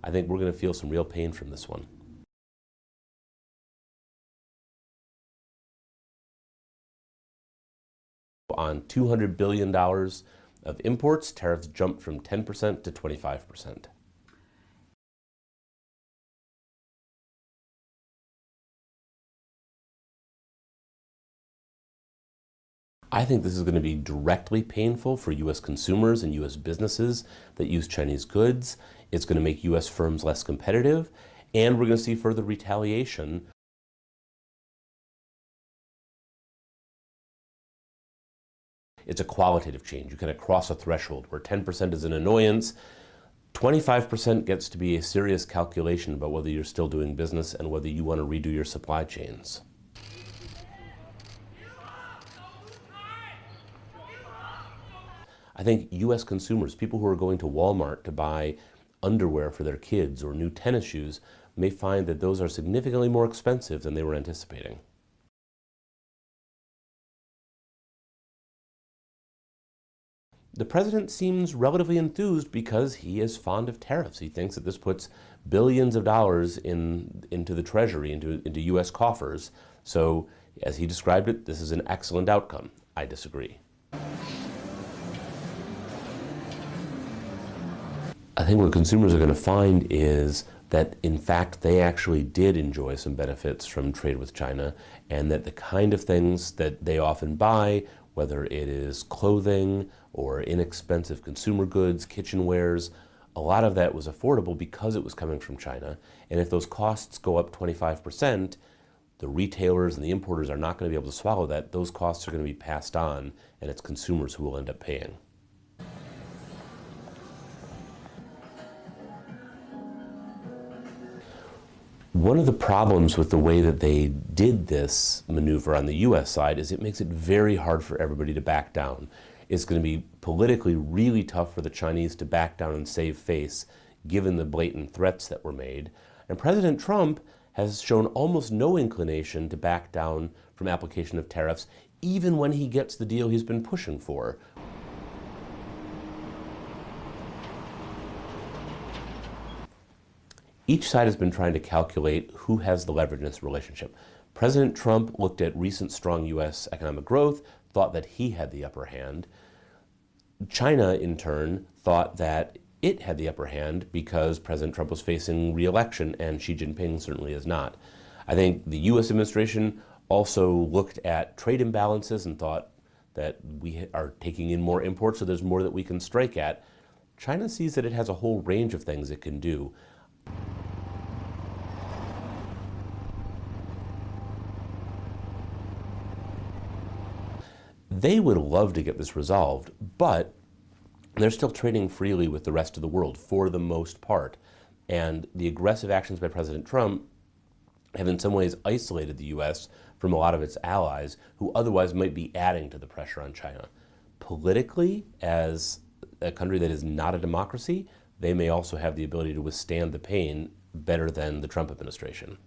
I think we're going to feel some real pain from this one. On $200 billion of imports, tariffs jumped from 10% to 25%. I think this is going to be directly painful for U.S. consumers and U.S. businesses that use Chinese goods. It's going to make U.S. firms less competitive, and we're going to see further retaliation. It's a qualitative change. You kind of cross a threshold where 10% is an annoyance. 25% gets to be a serious calculation about whether you're still doing business and whether you want to redo your supply chains. I think U.S. consumers, people who are going to Walmart to buy underwear for their kids or new tennis shoes, may find that those are significantly more expensive than they were anticipating. The president seems relatively enthused because he is fond of tariffs. He thinks that this puts billions of dollars into the Treasury, into U.S. coffers. So, as he described it, this is an excellent outcome. I disagree. I think what consumers are going to find is that, in fact, they actually did enjoy some benefits from trade with China, and that the kind of things that they often buy, whether it is clothing or inexpensive consumer goods, kitchenwares, a lot of that was affordable because it was coming from China. And if those costs go up 25%, the retailers and the importers are not going to be able to swallow that. Those costs are going to be passed on, and it's consumers who will end up paying. One of the problems with the way that they did this maneuver on the U.S. side is it makes it very hard for everybody to back down. It's going to be politically really tough for the Chinese to back down and save face, given the blatant threats that were made. And President Trump has shown almost no inclination to back down from application of tariffs, even when he gets the deal he's been pushing for. Each side has been trying to calculate who has the leverage in this relationship. President Trump looked at recent strong U.S. economic growth, thought that he had the upper hand. China, in turn, thought that it had the upper hand because President Trump was facing re-election, and Xi Jinping certainly is not. I think the U.S. administration also looked at trade imbalances and thought that we are taking in more imports, so there's more that we can strike at. China sees that it has a whole range of things it can do. They would love to get this resolved, but they're still trading freely with the rest of the world for the most part. And the aggressive actions by President Trump have in some ways isolated the U.S. from a lot of its allies who otherwise might be adding to the pressure on China. Politically, as a country that is not a democracy, they may also have the ability to withstand the pain better than the Trump administration.